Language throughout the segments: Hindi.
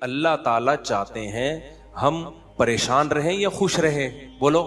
अल्लाह ताला चाहते हैं हम परेशान रहें या खुश रहें? बोलो।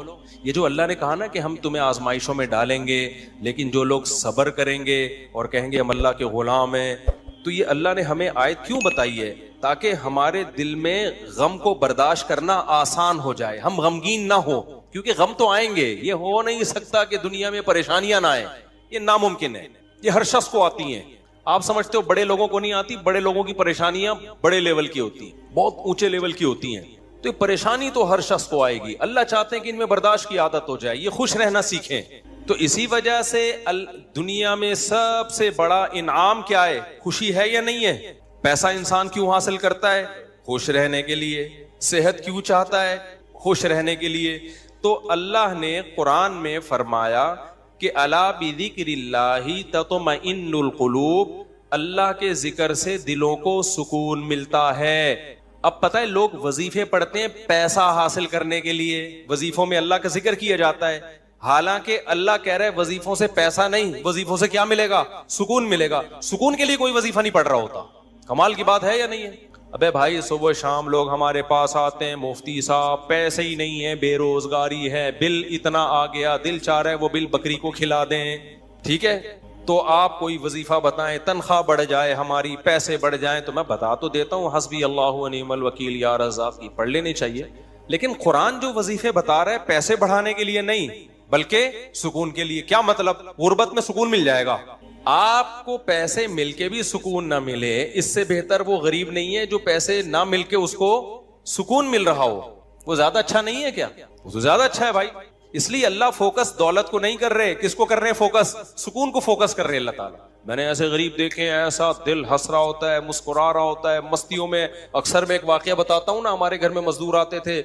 ये जो अल्लाह ने कहा ना कि हम तुम्हें आजमाइशों में डालेंगे, लेकिन जो लोग सब्र करेंगे और कहेंगे हम अल्लाह के गुलाम हैं, तो ये अल्लाह ने हमें आयत क्यों बताई है? ताकि हमारे दिल में गम को बर्दाश्त करना आसान हो जाए, हम गमगीन ना हो, क्योंकि गम तो आएंगे। ये हो नहीं सकता कि दुनिया में परेशानियां ना आए, ये नामुमकिन है। ये हर शख्स को आती हैं। आप समझते हो बड़े लोगों को नहीं आती? बड़े लोगों की परेशानियां बड़े लेवल की होती हैं, बहुत ऊंचे लेवल की होती हैं। तो ये परेशानी तो हर शख्स को आएगी। अल्लाह चाहते हैं कि इनमें बर्दाश्त की आदत हो जाए, ये खुश रहना सीखें। तो इसी वजह से दुनिया में सबसे बड़ा इनाम क्या है? खुशी है या नहीं है? पैसा इंसान क्यों हासिल करता है? खुश रहने के लिए। सेहत क्यों चाहता है? खुश रहने के लिए। तो अल्लाह ने कुरान में फरमाया कि अला बिज़िक्रिल्लाहि तत्मइन्नुल कुलूब, अल्लाह के जिक्र से दिलों को सुकून मिलता है। अब पता है लोग वजीफे पढ़ते हैं पैसा हासिल करने के लिए, वजीफों में अल्लाह का जिक्र किया जाता है, हालांकि अल्लाह कह रहा है वजीफों से पैसा नहीं, वजीफों से क्या मिलेगा? सुकून मिलेगा। सुकून के लिए कोई वजीफा नहीं पढ़ रहा होता। कमाल की बात है या नहीं है? अबे भाई सुबह शाम लोग हमारे पास आते हैं, मुफ्ती साहब पैसे ही नहीं है, बेरोजगारी है, बिल इतना आ गया, दिल चाह रहा है वो बिल बकरी को खिला दें। ठीक है, तो आप कोई वजीफा बताएं, तनख्वाह बढ़ जाए हमारी, पैसे बढ़ जाएं। तो मैं बता तो देता हूँ हस्बी अल्लाह व निअमल वकील या रज़ाक, की पढ़ लेनी चाहिए। लेकिन कुरान जो वजीफे बता रहा है पैसे बढ़ाने के लिए नहीं, बल्कि सुकून के लिए। क्या मतलब? गुर्बत में सुकून मिल जाएगा। आपको पैसे मिलके भी सुकून ना मिले, इससे बेहतर वो गरीब नहीं है जो पैसे ना मिलके उसको सुकून मिल रहा हो। वो ज्यादा अच्छा नहीं है क्या? वो तो ज्यादा अच्छा है भाई। इसलिए अल्लाह फोकस दौलत को नहीं कर रहे, किसको कर रहे हैं फोकस? सुकून को फोकस कर रहे हैं अल्लाह ताला। मैंने ऐसे गरीब देखे हैं, ऐसा दिल हंस रहा होता है, मुस्कुरा रहा होता है मस्तियों में। अक्सर मैं एक वाकया बताता हूँ ना, हमारे घर में मजदूर आते थे,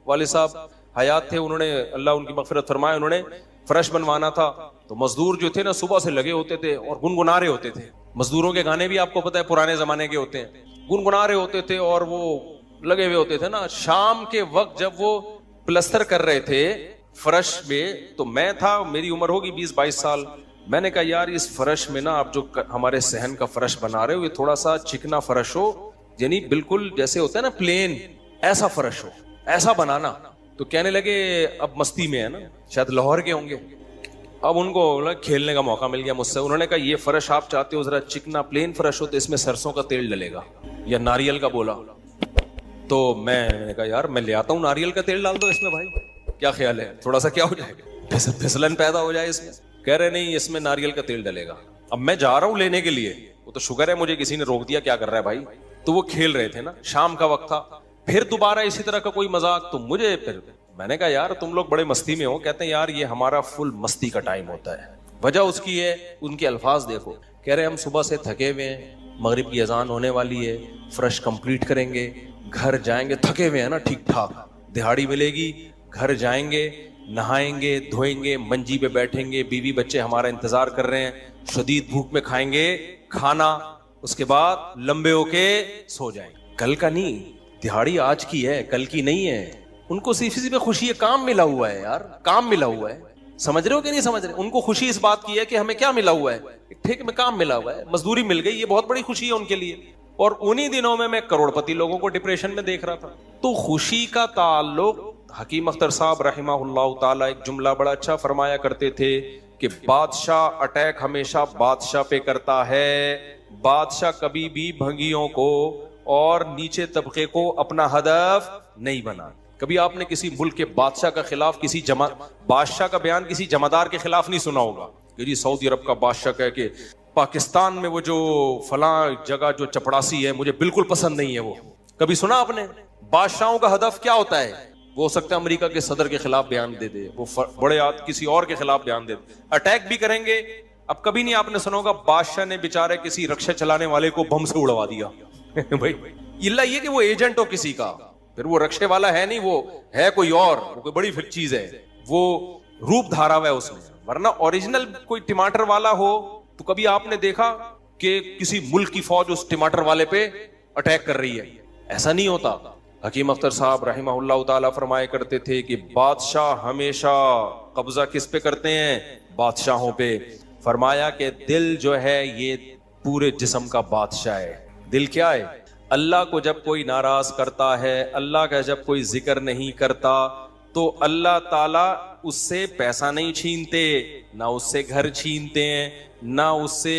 वालिद साहब हयात थे, उन्होंने अल्लाह उनकी मगफिरत फरमाए, उन्होंने फर्श बनवाना था। तो मजदूर जो थे ना सुबह से लगे होते थे और गुनगुना रहे होते थे। मजदूरों के गाने भी आपको पता है पुराने जमाने के होते हैं, गुनगुना रहे होते थे और वो लगे हुए होते थे ना। शाम के वक्त जब वो प्लस्तर कर रहे थे फर्श में, तो मैं था, मेरी उम्र होगी 20-22 साल। मैंने कहा यार इस फर्श में ना आप जो हमारे सहन का फर्श बना रहे हो, ये थोड़ा सा चिकना फर्श हो, यानी बिल्कुल जैसे होता है ना प्लेन, ऐसा फर्श हो, ऐसा बनाना। तो कहने लगे, अब मस्ती में है ना, शायद लाहौर के होंगे, अब उनको खेलने का मौका मिल गया मुझसे। उन्होंने कहा ये फर्श आप चाहते हो जरा चिकना प्लेन फर्श हो, तो इसमें सरसों का तेल डलेगा या नारियल का। बोला तो मैंने कहा यार मैं ले आता हूँ नारियल का तेल, डाल दो इसमें भाई, क्या ख्याल है? थोड़ा सा क्या हो जाएगा, फिसलन पैदा हो जाए इसमें। कह रहे नहीं इसमें नारियल का तेल डलेगा। अब मैं जा रहा हूँ लेने के लिए, वो तो शुक्र है मुझे किसी ने रोक दिया, क्या कर रहा है भाई। तो वो खेल रहे थे ना, शाम का वक्त था। फिर दोबारा इसी तरह का कोई मजाक, तो मुझे फिर मैंने कहा यार तुम लोग बड़े मस्ती में हो। कहते हैं यार ये हमारा फुल मस्ती का टाइम होता है। वजह उसकी है, उनके अल्फाज देखो, कह रहे हम सुबह से थके हुए हैं, मगरिब की अजान होने वाली है, फ्रेश कंप्लीट करेंगे, घर जाएंगे, थके हुए हैं ना ठीक ठाक, दिहाड़ी मिलेगी, घर जाएंगे, नहाएंगे धोएंगे, मंजी पे बैठेंगे, बीवी बच्चे हमारा इंतजार कर रहे हैं, शदीद भूख में खाएंगे खाना, उसके बाद लंबे होके सो जाएंगे। कल का नहीं, दिहाड़ी आज की है, कल की नहीं है। उनको सिर्फ इसी पे खुशी है, काम मिला हुआ है यार, काम मिला हुआ है। समझ रहे हो कि नहीं समझ रहे? उनको खुशी इस बात की है कि हमें क्या मिला हुआ है, ठीक में काम मिला हुआ है, मजदूरी मिल गई, ये बहुत बड़ी खुशी है उनके लिए। और उन्हीं दिनों में मैं करोड़पति लोगों को डिप्रेशन में देख रहा था। तो खुशी का ताल्लुक, हकीम अख्तर साहब रहमहुल्लाह ताला एक जुमला बड़ा अच्छा फरमाया करते थे कि बादशाह अटैक हमेशा बादशाह पे करता है, बादशाह कभी भी भंगियों को और नीचे तबके को अपना हदफ नहीं बना। कभी आपने किसी मुल्क के बादशाह का खिलाफ, किसी बादशाह का बयान किसी जमादार के खिलाफ नहीं सुना होगा कि जी सऊदी अरब का बादशाह कह के पाकिस्तान में वो जो फलां जगह जो चपड़ासी है मुझे बिल्कुल पसंद नहीं है। वो कभी सुना आपने? बादशाहों का हदफ क्या होता है? वो हो सकता है अमेरिका के सदर के खिलाफ बयान दे दे, वो बड़े किसी और के खिलाफ बयान दे दे, अटैक भी करेंगे। अब कभी नहीं आपने सुना होगा बादशाह ने बेचारे किसी रक्षा चलाने वाले को बम से उड़वा दिया भाई इल्ला ये कि वो एजेंट हो किसी का, फिर वो रक्षे वाला है नहीं, वो है कोई और, वो कोई बड़ी फिर चीज है, वो रूप धारा हुआ है उसमें। वरना ओरिजिनल कोई टमाटर वाला हो तो कभी आपने देखा कि किसी मुल्क की फौज उस टमाटर वाले पे अटैक कर रही है? ऐसा नहीं होता। हकीम अख्तर साहब रहमहुल्लाह ताला फरमाया करते थे कि बादशाह हमेशा कब्जा किस पे करते हैं? बादशाहों पे। फरमाया कि दिल जो है ये पूरे जिस्म का बादशाह है। दिल क्या है? अल्लाह को जब कोई नाराज करता है, अल्लाह का जब कोई जिक्र नहीं करता, तो अल्लाह ताला उससे पैसा नहीं छीनते, ना उससे घर छीनते हैं, ना उससे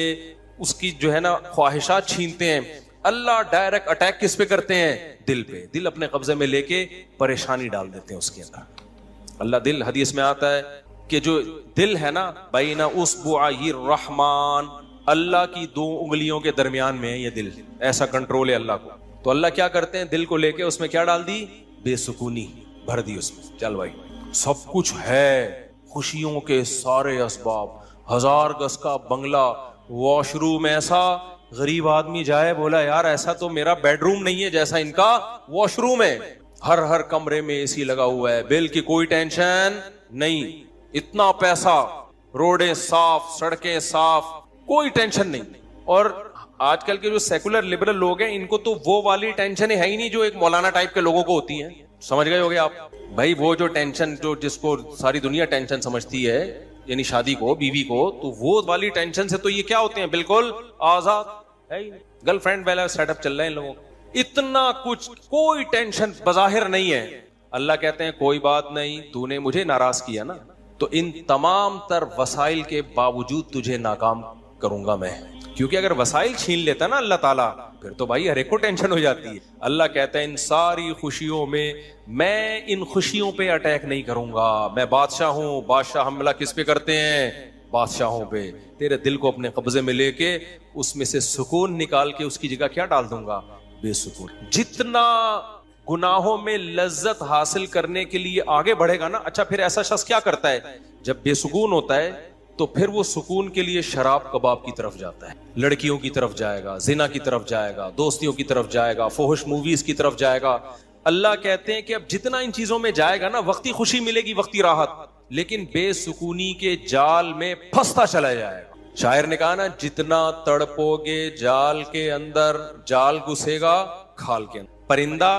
उसकी जो है ना ख्वाहिशात छीनते हैं। अल्लाह डायरेक्ट अटैक किस पे करते हैं? दिल पे। दिल अपने कब्जे में लेके परेशानी डाल देते हैं उसके अंदर। अल्लाह दिल, हदीस में आता है कि जो दिल है ना, बैना उसबुअही रहमान, अल्लाह की 2 उंगलियों के दरमियान में है ये दिल, ऐसा कंट्रोल है अल्लाह को। तो अल्लाह क्या करते हैं? दिल को लेके उसमें क्या डाल दी? बेसुकूनी भर दी उसमें। चल भाई सब कुछ है, खुशियों के सारे असबाब, 1000 गज का बंगला, वॉशरूम ऐसा, गरीब आदमी जाए बोला यार ऐसा तो मेरा बेडरूम नहीं है जैसा इनका वॉशरूम है। हर कमरे में एसी लगा हुआ है, बिल की कोई टेंशन नहीं, इतना पैसा, रोडें साफ, सड़कें साफ, कोई टेंशन नहीं। और आजकल के जो सेकुलर लिबरल लोग हैं, इनको तो वो वाली टेंशन है ही नहीं जो एक मौलाना टाइप के लोगों को होती है। समझ गए होगे आप भाई? वो जो टेंशन जो जिसको सारी दुनिया टेंशन समझती है, यानी शादी को, बीवी को, तो वो वाली टेंशन से तो ये क्या होते हैं? बिल्कुल आजाद है ही। गर्लफ्रेंड वाला सेटअप चल रहा है इन लोगों को, इतना कुछ, कोई टेंशन बजाहिर नहीं है। अल्लाह कहते हैं कोई बात नहीं, तूने मुझे नाराज किया ना, तो इन तमाम तर वसाइल के बावजूद तुझे नाकाम करूंगा मैं। क्योंकि अगर वसाइल छीन लेता ना अल्लाह ताला, फिर तो भाई हर एक को टेंशन हो जाती है। अल्लाह कहता है इन सारी खुशियों में मैं इन खुशियों पे अटैक नहीं करूंगा, मैं बादशाह हूं। बादशाह हमला किस पे करते हैं? बादशाहों पे। तेरे दिल को अपने कब्जे में लेके उसमें से सुकून निकाल के उसकी जगह क्या डाल दूंगा? बेसुकून। जितना गुनाहों में लज्जत हासिल करने के लिए आगे बढ़ेगा ना, अच्छा फिर ऐसा शख्स क्या करता है? जब बेसुकून होता है तो फिर वो सुकून के लिए शराब कबाब की तरफ जाता है, लड़कियों की तरफ जाएगा, जिना की तरफ जाएगा, दोस्तियों की तरफ जाएगा, फोहश मूवीज की तरफ जाएगा। अल्लाह कहते हैं कि अब जितना इन चीजों में जाएगा ना, वक्ती खुशी मिलेगी, वक्ती राहत, लेकिन बेसुकूनी के जाल में फंसता चला जाएगा। शायर ने कहा ना, जितना तड़पोगे जाल के अंदर, जाल घुसेगा खाल के अंदर। परिंदा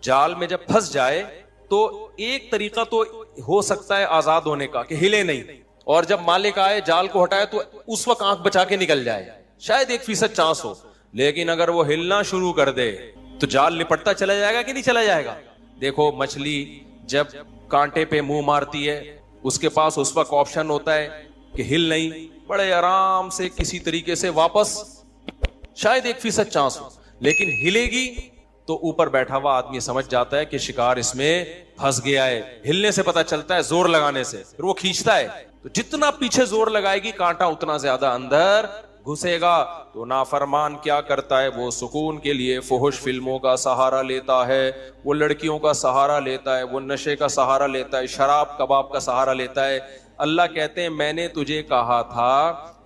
जाल में जब फंस जाए तो एक तरीका तो हो सकता है आजाद होने का कि हिले नहीं, और जब मालिक आए जाल को हटाए तो उस वक्त आंख बचा के निकल जाए, शायद 1% चांस हो। लेकिन अगर वो हिलना शुरू कर दे तो जाल लिपटता चला जाएगा कि नहीं चला जाएगा? देखो मछली जब कांटे पे मुंह मारती है, उसके पास उस वक्त ऑप्शन होता है कि हिल नहीं, बड़े आराम से किसी तरीके से वापस, शायद 1% चांस हो। लेकिन हिलेगी तो ऊपर बैठा हुआ आदमी समझ जाता है कि शिकार इसमें फंस गया है। हिलने से पता चलता है, जोर लगाने से, फिर वो खींचता है। तो जितना पीछे जोर लगाएगी कांटा उतना ज्यादा अंदर घुसेगा। तो नाफरमान क्या करता है? वो सुकून के लिए फुहुश फिल्मों का सहारा लेता है, वो लड़कियों का सहारा लेता है, वो नशे का सहारा लेता है, शराब कबाब का सहारा लेता है। अल्लाह कहते हैं मैंने तुझे कहा था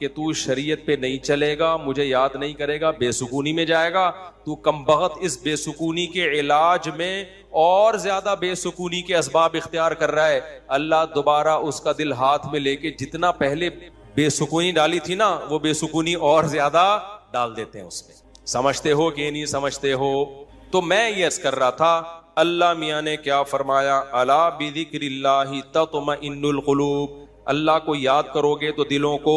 कि तू शरीयत पे नहीं चलेगा, मुझे याद नहीं करेगा, बेसुकूनी में जाएगा। तू कमबख्त इस बेसुकूनी के इलाज में और ज्यादा बेसुकूनी के असबाब इख्तियार कर रहा है। अल्लाह दोबारा उसका दिल हाथ में लेके जितना पहले बेसुकूनी डाली थी ना, वो बेसुकूनी और ज्यादा डाल देते हैं उसमें। समझते हो कि नहीं समझते हो? तो मैं ये अर्ज कर रहा था, अल्लाह मियाँ ने क्या फरमाया, अला बिज़िक्रिल्लाहि तत्मइन्नुल क़ुलूब, अल्लाह को याद करोगे तो दिलों को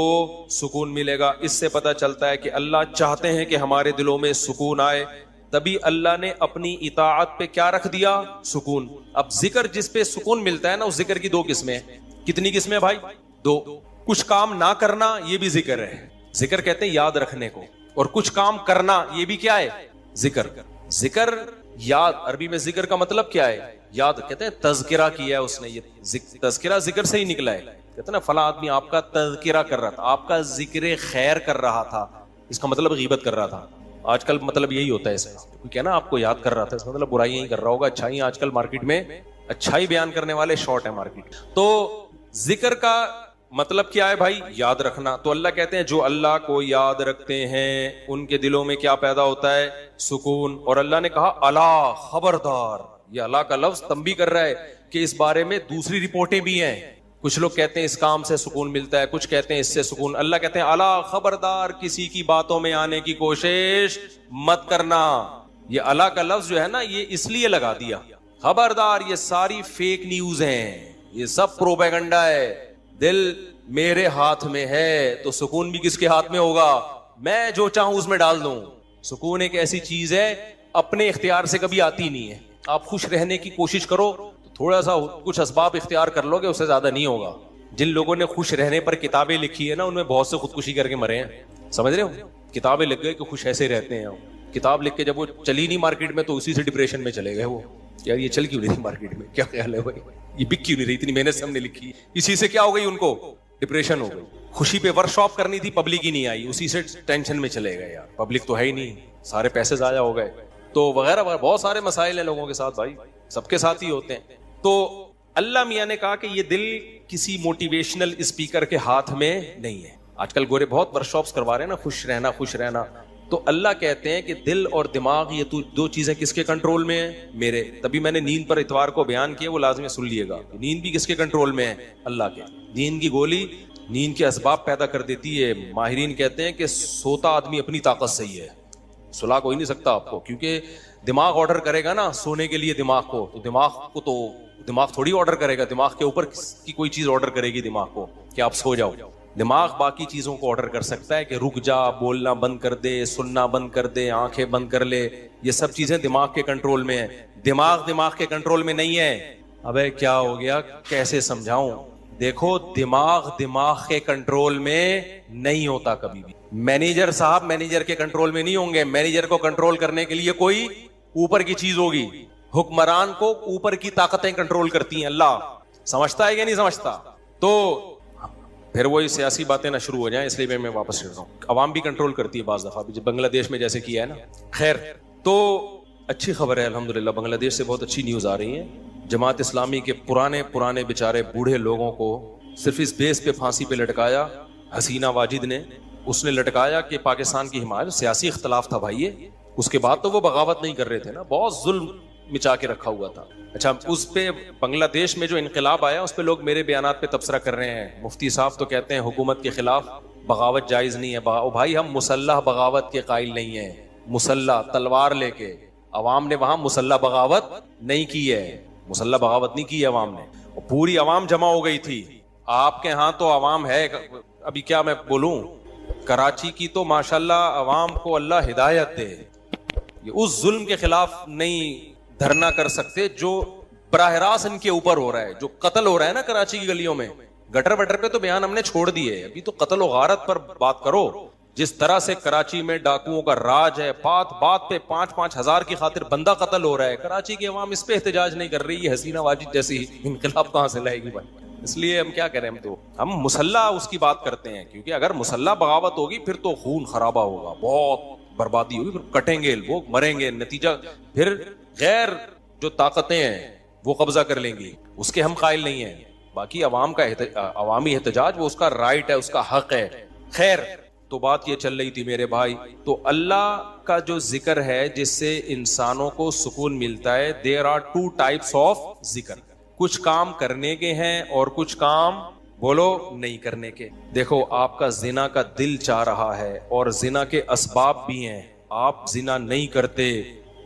सुकून मिलेगा। इससे पता चलता है कि अल्लाह चाहते हैं कि हमारे दिलों में सुकून आए, तभी अल्लाह ने अपनी इताअत पे क्या रख दिया? सुकून। अब जिक्र जिस पे सुकून मिलता है ना, उस जिक्र की 2 किस्में हैं। कितनी किस्में भाई? 2। कुछ काम ना करना ये भी जिक्र है, जिक्र कहते हैं याद रखने को, और कुछ काम करना ये भी क्या है? जिक्र। जिक्र याद, अरबी में जिक्र का मतलब क्या है? याद। कहते हैं तज़किरा किया है उसने, ये तज़किरा जिक्र से ही निकला है। कहते हैं ना फला आदमी आपका तज़किरा कर रहा था, आपका जिक्र खैर कर रहा था, इसका मतलब गीबत कर रहा था। आजकल मतलब यही होता है इसमें, कोई कहना आपको याद कर रहा था, इसका मतलब बुराई ही कर रहा होगा। अच्छाई आजकल मार्केट में अच्छाई बयान करने वाले शॉर्ट है मार्केट। तो जिक्र का मतलब क्या है भाई? याद रखना। तो अल्लाह कहते हैं जो अल्लाह को याद रखते हैं उनके दिलों में क्या पैदा होता है? सुकून। और अल्लाह ने कहा अला, खबरदार। ये अल्लाह का लफ्ज तंबी कर रहा है कि इस बारे में दूसरी रिपोर्टें भी हैं। कुछ लोग कहते हैं इस काम से सुकून मिलता है, कुछ कहते हैं इससे सुकून। अल्लाह कहते हैं अला, खबरदार, किसी की बातों में आने की कोशिश मत करना। ये अला का लफ्ज जो है ना, ये इसलिए लगा दिया, खबरदार, ये सारी फेक न्यूज हैं, ये सब प्रोपेगेंडा है। दिल मेरे हाथ में है तो सुकून भी किसके हाथ में होगा? मैं जो चाहूं उसमें डाल दूं। सुकून एक ऐसी चीज है अपने इख्तियार से कभी आती नहीं है। आप खुश रहने की कोशिश करो तो थोड़ा सा कुछ असबाब इख्तियार कर लोगे, उससे ज्यादा नहीं होगा। जिन लोगों ने खुश रहने पर किताबें लिखी है ना, उनमें बहुत से खुदकुशी करके मरे हैं, समझ रहे हो। किताबें लिख गए कि खुश ऐसे रहते हैं। किताब लिख के जब वो चली नहीं मार्केट में तो उसी से डिप्रेशन में चले गए वो, यार ये चल क्यों नहीं थी मार्केट में, क्या ख्याल है भाई, ये बिक क्यों नहीं रही, इतनी मेहनत से हमने लिखी, इसी से क्या हो गई उनको, डिप्रेशन हो गई। खुशी पे वर्कशॉप करनी थी, पब्लिक ही नहीं आई, उसी से टेंशन में चले गए, यार पब्लिक तो है ही नहीं, सारे पैसे जाया हो गए, तो वगैरह वगैरह बहुत सारे मसाइल हैं लोगों के साथ भाई, सबके साथ ही होते हैं। तो अल्लाह मियां ने कहा कि ये दिल किसी मोटिवेशनल स्पीकर के हाथ में नहीं है। आजकल गोरे बहुत वर्कशॉप्स करवा रहे हैं ना, खुश रहना खुश रहना, तो अल्लाह कहते हैं कि दिल और दिमाग ये दो चीजें किसके कंट्रोल में है, मेरे। तभी मैंने नींद पर इतवार को बयान किया, वो लाजमी सुन लिएगा। नींद भी किसके कंट्रोल में है, अल्लाह के। नींद की गोली नींद के असबाब पैदा कर देती है। माहिरीन कहते हैं कि सोता आदमी अपनी ताकत से ही है, सुला कोई नहीं सकता आपको, क्योंकि दिमाग ऑर्डर करेगा ना सोने के लिए दिमाग को, तो दिमाग थोड़ी ऑर्डर करेगा, दिमाग के ऊपर की कोई चीज ऑर्डर करेगी दिमाग को कि आप सो जाओ। दिमाग बाकी चीजों को ऑर्डर कर सकता है कि रुक जा, बोलना बंद कर दे, सुनना बंद कर दे, आंखें बंद कर ले, ये सब चीजें दिमाग के कंट्रोल में है। दिमाग के कंट्रोल में नहीं है। अबे क्या हो गया, कैसे समझाऊं। देखो दिमाग के कंट्रोल में नहीं होता कभी भी। मैनेजर साहब मैनेजर के कंट्रोल में नहीं होंगे। मैनेजर को कंट्रोल करने के लिए कोई ऊपर की चीज होगी। हुक्मरान को ऊपर की ताकतें कंट्रोल करती हैं, अल्लाह। समझता है कि नहीं समझता। तो फिर वही सियासी बातें ना शुरू हो जाएं, इसलिए मैं वापस रहा हूं। अवाम भी कंट्रोल करती है बाज दफा, बांग्लादेश में जैसे किया है ना। खैर, तो अच्छी खबर है अल्हम्दुलिल्लाह, बांग्लादेश से बहुत अच्छी न्यूज आ रही है। जमात इस्लामी के पुराने बेचारे बूढ़े लोगों को सिर्फ इस बेस पे फांसी पे लटकाया हसीना वाजिद ने। उसने लटकाया कि पाकिस्तान की हिमायत, सियासी इख्तलाफ था भाई ये, उसके बाद तो वो बगावत नहीं कर रहे थे ना, बहुत जुल्म मिचा के रखा हुआ था। अच्छा, उस पे बांग्लादेश में जो इनकलाब आया उस पे लोग मेरे बयानात पे तबसरा कर रहे हैं। मुफ्ती साहब तो कहते हैं हुकूमत के खिलाफ बगावत जायज नहीं है। भाई हम मुसल्लह बगावत के कायल नहीं है। मुसल्लह तलवार लेके अवाम ने वहां मुसल्लह बगावत नहीं की है, मुसल्लह बगावत नहीं की है अवाम ने। और पूरी अवाम जमा हो गई थी। आपके यहाँ तो अवाम है, अभी क्या मैं बोलूं, कराची की तो माशाल्लाह अवाम को अल्लाह हिदायत दे, ये उस जुल्म के खिलाफ नहीं धरना कर सकते जो बराह रास्त इनके ऊपर हो रहा है, जो कत्ल हो रहा है ना कराची की गलियों में। गटर वटर पे तो बयान हमने छोड़ दिए, अभी तो कत्ल और गारत पर बात करो। जिस तरह से कराची में डाकुओं का राज है, बात बात पे 5-5 हजार की खातिर बंदा कत्ल हो रहा है। कराची की अवाम इस पे एहतजाज नहीं कर रही। हसीना वाजिद जैसी इनकलाब कहां से लाएगी भाई। इसलिए हम क्या करें, हम मुसल्ला उसकी बात करते हैं, क्योंकि अगर मुसल्ला बगावत होगी फिर तो खून खराबा होगा, बहुत बर्बादी होगी, फिर कटेंगे लोग, मरेंगे, नतीजा फिर गैर जो ताकतें हैं वो कब्जा कर लेंगी। उसके हम कायल नहीं हैं। बाकी अवाम का अवामी एहतजाज वो उसका राइट है, उसका हक है। खैर, तो बात ये चल रही थी मेरे भाई, तो अल्लाह का जो जिक्र है जिससे इंसानों को सुकून मिलता है, देयर आर 2 टाइप्स ऑफ जिक्र। कुछ काम करने के हैं और कुछ काम बोलो नहीं करने के। देखो, आपका जिना का दिल चाह रहा है और जिना के असबाब भी हैं, आप जिना नहीं करते,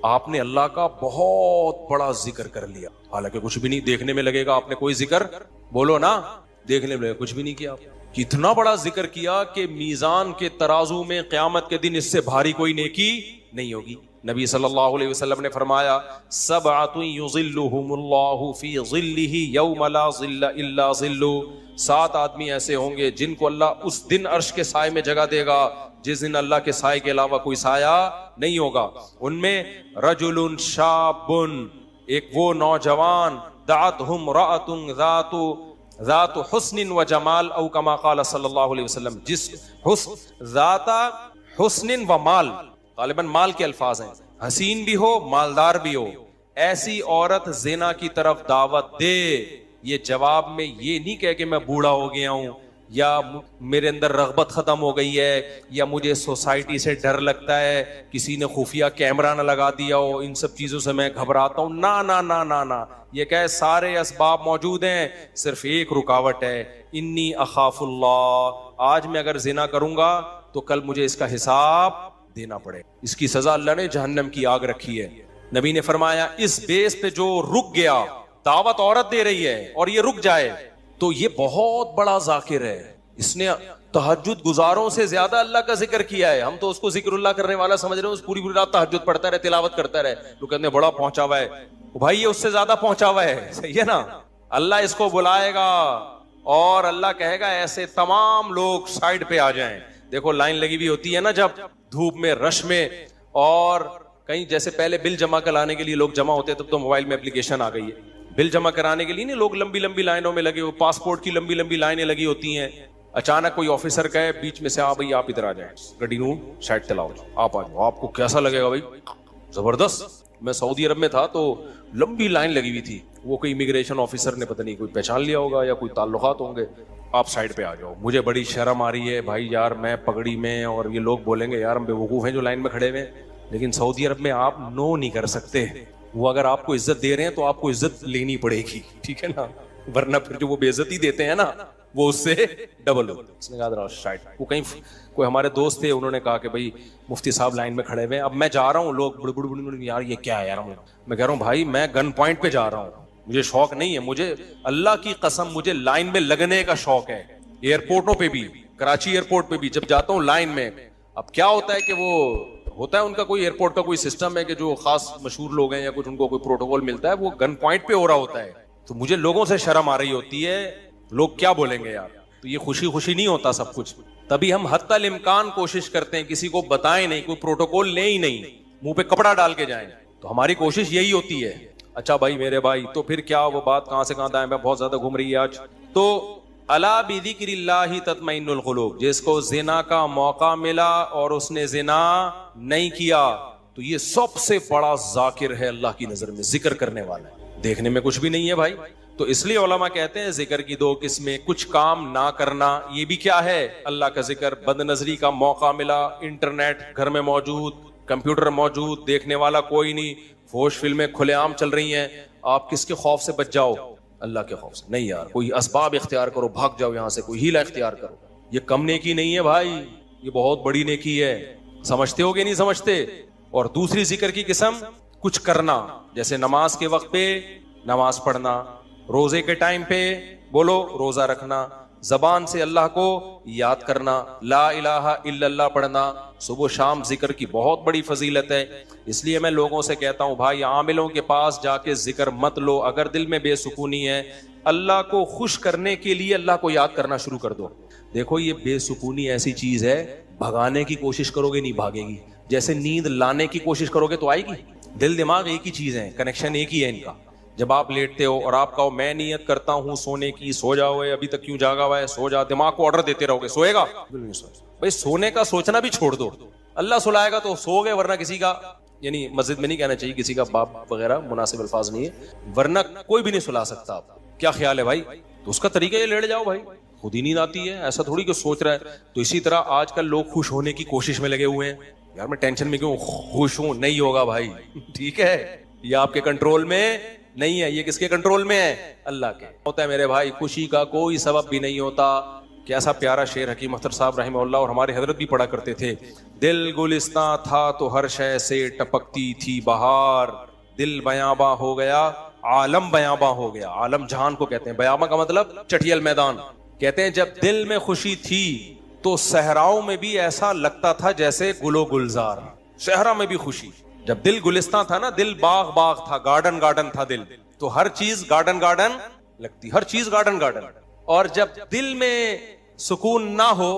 आपने अल्लाह का बहुत बड़ा जिक्र कर लिया, हालांकि कुछ भी नहीं। देखने में लगेगा आपने कोई जिक्र, बोलो ना, देखने में लगेगा कुछ भी नहीं किया। कितना बड़ा जिक्र किया कि मीजान के तराजू में क़यामत के दिन इससे भारी कोई नेकी नहीं होगी। नबी सल्लल्लाहु अलैहि वसल्लम ने फरमाया, सबअतुन युज़िल्लुहुमुल्लाहु फी ज़िल्लिही यौम ला ज़िल्ला इल्ला ज़िल्लु। 7 आदमी ऐसे होंगे जिनको अल्लाह उस दिन अर्श के साए में जगह देगा जिस दिन अल्लाह के साए के अलावा कोई साया नहीं होगा। उनमें रजुलुन शाबुन, एक वो नौजवान, दाअतहुम रअतुन ज़ातु हुस्निन व जमाल, औ कमा क़ाल सल्लल्लाहु अलैहि वसल्लम, जिस ज़ाता हुस्निन व माल, गालिबन माल के अल्फाज हैं, हसीन भी हो मालदार भी हो, ऐसी औरत ज़िना की तरफ दावत दे। ये जवाब में ये नहीं कह कि मैं बूढ़ा हो गया हूं, या मेरे अंदर रगबत खत्म हो गई है, या मुझे सोसाइटी से डर लगता है, किसी ने खुफिया कैमरा ना लगा दिया हो, इन सब चीजों से मैं घबराता हूं। ना ना ना ना ना, ये कहे सारे असबाब मौजूद हैं, सिर्फ एक रुकावट है, इन्नी अखाफुल्लाह, आज मैं अगर जिना करूंगा तो कल मुझे इसका हिसाब देना पड़े। इसकी सजा अल्लाह ने जहन्नम की आग रखी है। नबी ने फरमाया, इस बेस पे जो रुक गया, दावत औरत दे रही है और ये रुक जाए, तो ये बहुत बड़ा जाकिर है, इसने तहज्जुद गुजारों से ज्यादा अल्लाह का जिक्र किया है। हम तो उसको जिक्रुल्लाह करने वाला समझ रहे हैं, पूरी पूरी रात तहज्जुद पढ़ता रहे, तिलावत करता रहे, लोग कहते हैं बड़ा पहुंचा हुआ है। भाई ये उससे ज्यादा पहुंचा हुआ है, सही है ना। अल्लाह इसको बुलाएगा और अल्लाह कहेगा ऐसे तमाम लोग साइड पे आ जाएं। देखो लाइन लगी हुई होती है ना, जब धूप में रश में, और कहीं जैसे पहले बिल जमा कराने के लिए लोग जमा होते, तब तो मोबाइल में एप्लीकेशन आ गई है। बिल जमा कराने के लिए नहीं लोग लंबी लंबी लाइनों में लगे हो, पासपोर्ट की लंबी लंबी लाइनें लगी होती हैं। अचानक कोई ऑफिसर कहे बीच में से, आ भाई आप इधर आ जाए, गड्डी नू साइड चलाओ, आप आ जाओ। आपको कैसा लगेगा भाई? जबरदस्त। मैं सऊदी अरब में था तो लंबी लाइन लगी हुई थी, वो कोई इमिग्रेशन ऑफिसर ने पता नहीं कोई पहचान लिया होगा या कोई ताल्लुकात होंगे, आप साइड पे आ जाओ। मुझे बड़ी शर्म आ रही है भाई यार, मैं पगड़ी में, और ये लोग बोलेंगे यार हम बेवकूफ़ हैं जो लाइन में खड़े हुए हैं। लेकिन सऊदी अरब में आप नो नहीं कर सकते, वो अगर आपको इज्जत दे रहे हैं तो आपको इज्जत लेनी पड़ेगी, ठीक है ना, वरना फिर जो वो बेइज्जती देते हैं ना वो उससे डबल हो। उसने कहा शायद वो कहीं कोई हमारे दोस्त थे, उन्होंने कहा कि भाई मुफ्ती साहब लाइन में खड़े हुए हैं, अब मैं जा रहा हूँ, लोग बुड़ यार ये क्या है यार। मैं कह रहा हूँ भाई मैं गन पॉइंट पे जा रहा हूँ, मुझे शौक नहीं है, मुझे अल्लाह की कसम मुझे लाइन में लगने का शौक है। एयरपोर्टों पे भी, कराची एयरपोर्ट पे भी जब जाता हूँ लाइन में, अब क्या होता है कि वो होता है उनका कोई एयरपोर्ट का कोई सिस्टम है कि जो खास मशहूर लोग हैं या कुछ उनको कोई प्रोटोकॉल मिलता है, वो गन पॉइंट पे हो रहा होता है, तो मुझे लोगों से शर्म आ रही होती है, लोग क्या बोलेंगे यार। तो ये खुशी खुशी नहीं होता सब कुछ, तभी हम हत्तल इम्कान कोशिश करते हैं किसी को बताएं नहीं, कोई प्रोटोकॉल ले ही नहीं, मुंह पे कपड़ा डाल के जाएं। तो हमारी कोशिश यही होती है। अच्छा भाई मेरे भाई, तो फिर क्या वो बात कहां से कहां दाएं, मैं बहुत ज्यादा घूम रही है आज। तो अला बिज़िक्रिल्लाहि तत्मइन्नुल कुलूब, जिसको जिना का मौका मिला और उसने जिना नहीं किया, तो ये सबसे बड़ा जाकिर है अल्लाह की नजर में, जिक्र करने वाला है। देखने में कुछ भी नहीं है भाई। तो इसलिए उलमा कहते हैं जिक्र की दो किस्में, कुछ काम ना करना, ये भी क्या है अल्लाह का जिक्र। बदनजरी का मौका मिला, इंटरनेट घर में मौजूद, कंप्यूटर मौजूद, देखने वाला कोई नहीं, फोश फिल्में खुलेआम चल रही हैं, आप किसके खौफ से बच जाओ? अल्लाह के खौफ से नहीं यार, कोई असबाब इख्तियार करो, भाग जाओ यहाँ से, कोई हीला इख्तियार करो। ये कम नेकी नहीं है भाई, ये बहुत बड़ी नेकी है। समझते हो कि नहीं समझते? और दूसरी जिक्र की किस्म कुछ करना, जैसे नमाज के वक्त पे नमाज पढ़ना, रोजे के टाइम पे बोलो रोजा रखना, जबान से अल्लाह को याद करना, ला इलाहा इल्लल्लाह पढ़ना, सुबह शाम जिक्र की बहुत बड़ी फजीलत है। इसलिए मैं लोगों से कहता हूँ भाई आमिलों के पास जाके जिक्र मत लो, अगर दिल में बेसुकूनी है, अल्लाह को खुश करने के लिए अल्लाह को याद करना शुरू कर दो। देखो ये बेसुकूनी ऐसी चीज है, भगाने की कोशिश करोगे नहीं भागेगी, जैसे नींद लाने की कोशिश करोगे तो आएगी। दिल दिमाग एक ही चीज है, कनेक्शन एक ही है इनका। जब आप लेटते हो और आप कहो मैं नियत करता हूं सोने की, सो जाओ, अभी तक क्यों जागा हुआ है, सो जा, दिमाग को ऑर्डर देते रहोगे, सोएगा? भाई सोने का सोचना भी छोड़ दो, अल्लाह सुलाएगा तो सो गए, वरना किसी का, यानी मस्जिद में नहीं कहना चाहिए किसी का बाप वगैरह, मुनासिब अल्फाज नहीं है, वरना कोई भी नहीं सुला सकता। आप क्या ख्याल है भाई? तो उसका तरीका ये लेट जाओ भाई, खुद ही नींद आती है, ऐसा थोड़ी कि सोच रहा है। तो इसी तरह आजकल लोग खुश होने की कोशिश में लगे हुए हैं, यार मैं टेंशन में क्यों खुश हूं, नहीं होगा भाई, ठीक है, ये आपके कंट्रोल में नहीं है, ये किसके कंट्रोल में है? अल्लाह के। होता है मेरे भाई, खुशी का कोई सबब भी नहीं होता। कैसा प्यारा शेर हकीम अख्तर साहब रहमहुल्लाह और हमारे हजरत भी पढ़ा करते थे, दिल गुलिस्तां था तो हर शय से टपकती थी बहार, दिल बयाबा हो गया आलम बयाबा हो गया। आलम जहान को कहते हैं, बयाबा का मतलब चटियल मैदान। कहते हैं जब दिल में खुशी थी तो सहराओं में भी ऐसा लगता था जैसे गुलो गुलजार। सहरा में भी खुशी, जब दिल गुलिस्तां था ना, दिल बाग बाग था, गार्डन गार्डन था दिल, तो हर चीज गार्डन गार्डन लगती, हर चीज गार्डन गार्डन। और जब दिल में सुकून ना हो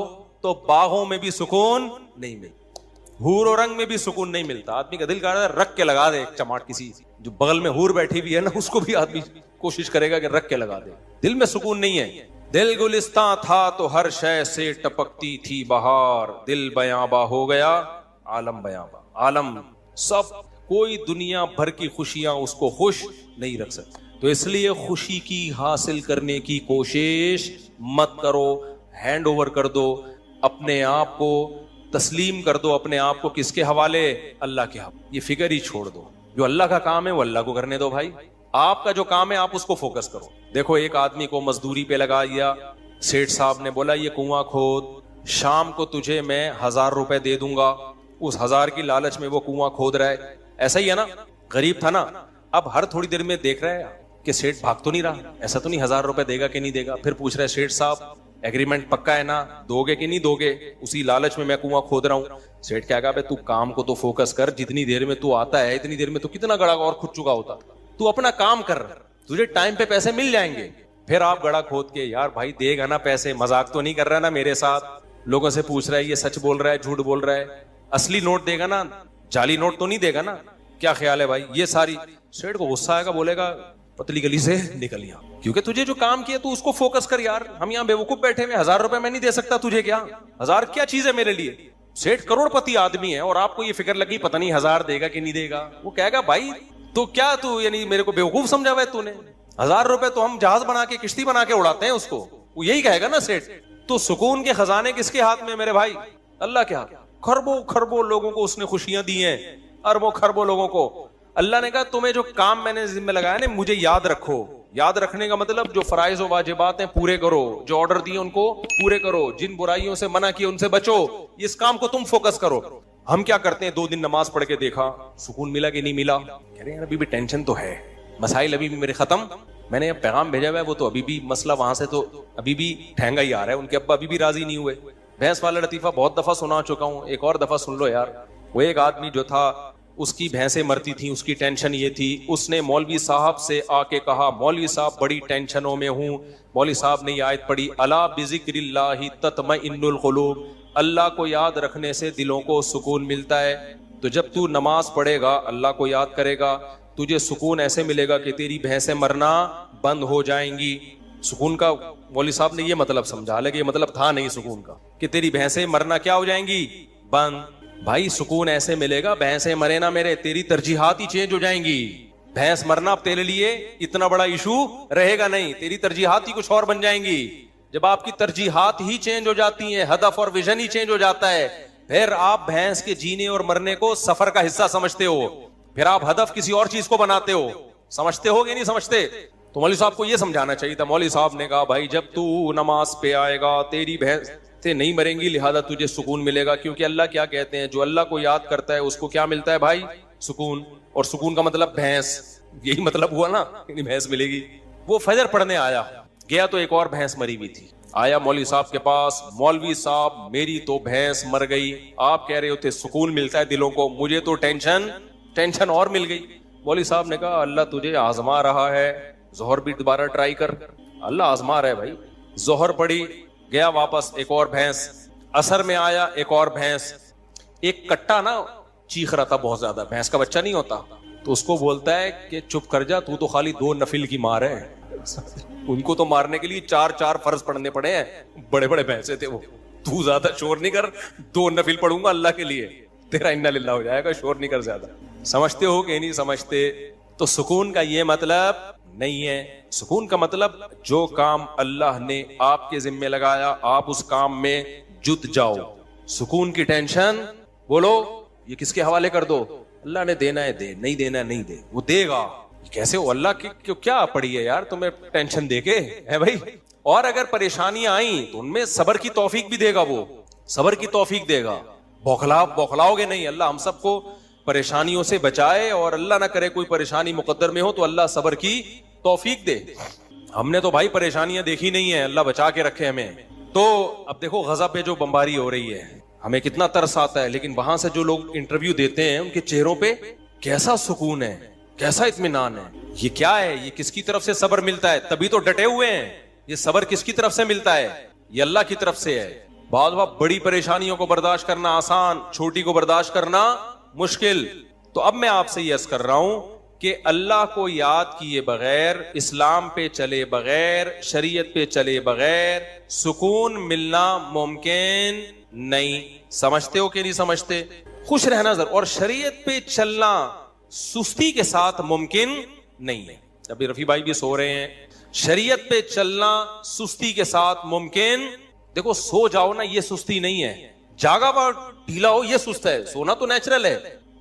तो बागों में भी सुकून नहीं मिलता, हूर और रंग में भी सुकून नहीं मिलता। आदमी का दिल कर रहा है रख के लगा दे एक चमाट, किसी जो बगल में हूर बैठी हुई है ना उसको भी आदमी कोशिश करेगा कि रख के लगा दे। दिल में सुकून नहीं है। दिल गुलिस्तां था तो हर शय से टपकती थी बहार, दिल बयाबा हो गया आलम बयाबा। आलम सब, कोई दुनिया भर की खुशियां उसको खुश नहीं रख सकती। तो इसलिए खुशी की हासिल करने की कोशिश मत करो, हैंड ओवर कर दो, अपने आप को तस्लीम कर दो, अपने आप को किसके हवाले? अल्लाह के हवाले। ये फिक्र ही छोड़ दो, जो अल्लाह का काम है वो अल्लाह को करने दो भाई, आपका जो काम है आप उसको फोकस करो। देखो एक आदमी को मजदूरी पे लगा दिया, सेठ साहब ने बोला ये कुआं खोद, शाम को तुझे मैं 1000 रुपए दे दूंगा। उस 1000 की लालच में वो कुआं खोद रहा है, ऐसा ही है ना, गरीब था ना। अब हर थोड़ी देर में देख रहा है कि सेठ भाग तो नहीं रहा, ऐसा तो नहीं 1000 रुपए देगा कि नहीं देगा। फिर पूछ रहा है सेठ साहब एग्रीमेंट पक्का है ना, दोगे कि नहीं दोगे? उसी लालच में मैं कुआं खोद रहा हूं। सेठ क्या कहा, तू काम को तो फोकस कर, जितनी देर में तू आता है इतनी देर में तू कितना गड़ा और खुद चुका होता, तू अपना काम कर, तुझे टाइम पे पैसे मिल जाएंगे। फिर आप गड़ा खोद के, यार भाई देगा ना पैसे, मजाक तो नहीं कर रहा ना मेरे साथ? लोगों से पूछ रहा है ये सच बोल रहा है झूठ बोल रहा है, असली नोट देगा ना, जाली नोट तो नहीं देगा ना? क्या ख्याल है भाई? ये सारी, सेठ को गुस्सा आएगा, बोलेगा पतली गली से निकल यहाँ, क्योंकि तुझे जो काम किया तू उसको फोकस कर यार। हम यहाँ बेवकूफ बैठे हुए, 1000 रुपए मैं नहीं दे सकता तुझे, क्या 1000 क्या चीज है मेरे लिए? सेठ करोड़पति आदमी है और आपको ये फिक्र लगी पता नहीं 1000 देगा कि नहीं देगा। वो कहेगा भाई तो क्या तू यानी मेरे को बेवकूफ समझा हुआ है तूने? 1000 रुपए तो हम जहाज बना के किश्ती बना के उड़ाते हैं उसको, वो यही कहेगा ना सेठ। तो सुकून के खजाने किसके हाथ में मेरे भाई? अल्लाह के हाथ। खरबों खरबों लोगों को उसने खुशियां दी हैं, अरबों खरबों लोगों को। अल्लाह ने कहा तुम्हें जो काम मैंने जिम्मे लगाया ना, मुझे याद रखो। याद रखने का मतलब जो फराइज और वाजिबात हैं पूरे करो, जो ऑर्डर दिए उनको पूरे करो, जिन बुराइयों से मना किए उनसे बचो, इस काम को तुम फोकस करो। हम क्या करते हैं, 2 दिन नमाज पढ़ के देखा, सुकून मिला कि नहीं मिला? कह रहे हैं अभी भी टेंशन तो है, मसाइल अभी भी मेरे खत्म। मैंने पैगाम भेजा हुआ है, वो तो अभी भी मसला वहां से तो अभी भी ठहंगा ही आ रहा है, उनके अब्बा अभी भी राजी नहीं हुए। भैंस वाला लतीफा बहुत दफा सुना चुका हूं, एक और दफा सुन लो यार। वो एक आदमी जो था उसकी भैंसें मरती थी, उसकी टेंशन ये थी, उसने मौलवी साहब से आके कहा मौलवी साहब बड़ी टेंशनों में हूँ। मौलवी साहब ने ये आयत पढ़ी, अला बिज़िक्रिल्लाहि तत्मइन्नुल क़ुलूब, अल्लाह को याद रखने से दिलों को सुकून मिलता है। तो जब तू नमाज पढ़ेगा, अल्लाह को याद करेगा, तुझे सुकून ऐसे मिलेगा कि तेरी भैंसें मरना बंद हो जाएंगी। सुकून का मौलवी साहब ने ये मतलब समझा, हालांकि ये मतलब था नहीं सुकून का, कि तेरी भैंसें मरना क्या हो जाएंगी? बंद। भाई सुकून ऐसे मिलेगा, भैंसें मरे ना मेरे, तेरी तरजीहात ही चेंज हो जाएंगी। भैंस मरना अब तेरे लिए इतना बड़ा इशू रहेगा नहीं, तेरी तरजीहात ही कुछ और बन जाएंगी। जब आपकी तरजीहात ही चेंज हो जाती हैं, हदफ और विजन ही चेंज हो जाता है, फिर आप भैंस के जीने और मरने को सफर का हिस्सा समझते हो, फिर आप हदफ किसी और चीज को बनाते हो। समझते हो कि नहीं समझते? तो मौलवी साहब को यह समझाना चाहिए था। मौलवी साहब ने कहा भाई जब तू नमाज पे आएगा तेरी भैंस से नहीं मरेंगी, लिहाजा तुझे सुकून मिलेगा। क्योंकि अल्लाह क्या कहते हैं, जो अल्लाह को याद करता है उसको क्या मिलता है भाई? सुकून। और सुकून का मतलब भैंस, यही मतलब हुआ ना, भैंस मिलेगी। वो फजर पढ़ने आया, गया तो एक और भैंस मरी हुई थी। आया मौलवी साहब के पास, मौलवी साहब मेरी तो भैंस मर गई, आप कह रहे होते सुकून मिलता है दिलों को, मुझे तो टेंशन और मिल गई। मौलवी साहब ने कहा अल्लाह तुझे आजमा रहा है, जोहर भी दोबारा ट्राई कर, अल्लाह आजमा रहा है भाई। जोहर पड़ी, गया वापस, एक और भैंस। असर में आया, एक और भैंस। एक कट्टा ना चीख रहा था बहुत ज्यादा, भैंस का बच्चा नहीं होता, तो उसको बोलता है कि चुप कर जा, तू तो खाली 2 नफिल की मार है। उनको तो मारने के लिए 4 फर्ज पढ़ने पड़े हैं, बड़े बड़े भैंसे थे वो। तू ज्यादा शोर नहीं कर, 2 नफिल पढ़ूंगा अल्लाह के लिए, तेरा इन्ना लिल्लाह हो जाएगा, शोर नहीं कर ज्यादा। समझते हो कि नहीं समझते? तो सुकून का ये मतलब नहीं है। सुकून का मतलब जो काम अल्लाह ने आपके जिम्मे लगाया, आप उस काम में जुट जाओ। सुकून की टेंशन बोलो ये किसके हवाले कर दो, अल्लाह ने देना है दे, नहीं देना है नहीं दे, वो देगा। कैसे हो अल्लाह की क्यों क्या पड़ी है यार तुम्हें टेंशन देके, है भाई? और अगर परेशानियां आई तो उनमें सबर की तौफीक भी देगा, वो सबर की तौफीक देगा। बौखलाओगे नहीं। अल्लाह हम सबको परेशानियों से बचाए, और अल्लाह ना करे कोई परेशानी मुकद्दर में हो तो अल्लाह सबर की तौफीक दे। हमने तो भाई परेशानियां देखी नहीं है, अल्लाह बचा के रखे हमें। तो अब देखो गज़ब पे जो बमबारी हो रही है, हमें कितना तरस आता है, लेकिन वहां से जो लोग इंटरव्यू देते हैं उनके चेहरों पे कैसा सुकून है, कैसा इत्मीनान है। ये क्या है? ये किसकी तरफ से सबर मिलता है? तभी तो डटे हुए हैं। ये सबर किसकी तरफ से मिलता है? ये अल्लाह की तरफ से है। बहुत बार बड़ी परेशानियों को बर्दाश्त करना आसान, छोटी को बर्दाश्त करना मुश्किल। तो अब मैं आपसे ये अर्ज कर रहा हूं कि अल्लाह को याद किए बगैर, इस्लाम पे चले बगैर, शरीयत पे चले बगैर सुकून मिलना मुमकिन नहीं। समझते हो कि नहीं समझते? खुश रहना जरूर, और शरीयत पे चलना सुस्ती के साथ मुमकिन नहीं है। अभी रफी भाई भी सो रहे हैं, शरीयत पे चलना सुस्ती के साथ मुमकिन। देखो सो जाओ ना, ये सुस्ती नहीं है। जागा हुआ ढीला हो ये सुस्त है, सोना तो नेचुरल है,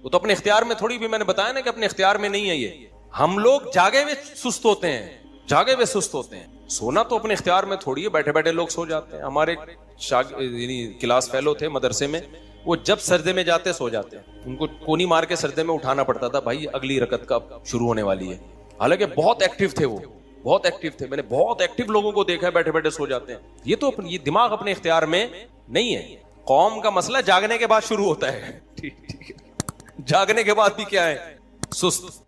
वो तो अपने इख्तियार में थोड़ी, भी मैंने बताया ना कि अपने इख्तियार में नहीं है ये। हम लोग जागे हुए सुस्त होते हैं, जागे हुए सुस्त होते हैं। सोना तो अपने इख्तियार में थोड़ी है, बैठे बैठे लोग सो जाते हैं। हमारे क्लास फेलो थे मदरसे में, वो जब सर्दे में जाते सो जाते हैं, उनको कोनी मार के सर्दे में उठाना पड़ता था, भाई अगली रकत का शुरू होने वाली है। हालांकि बहुत एक्टिव थे वो, बहुत एक्टिव थे, मैंने बहुत एक्टिव लोगों को देखा है बैठे बैठे सो जाते हैं। ये तो ये दिमाग अपने इख्तियार में नहीं है। कौम का मसला जागने के बाद शुरू होता है। ठीक, जागने के बाद भी क्या है, सुस्त।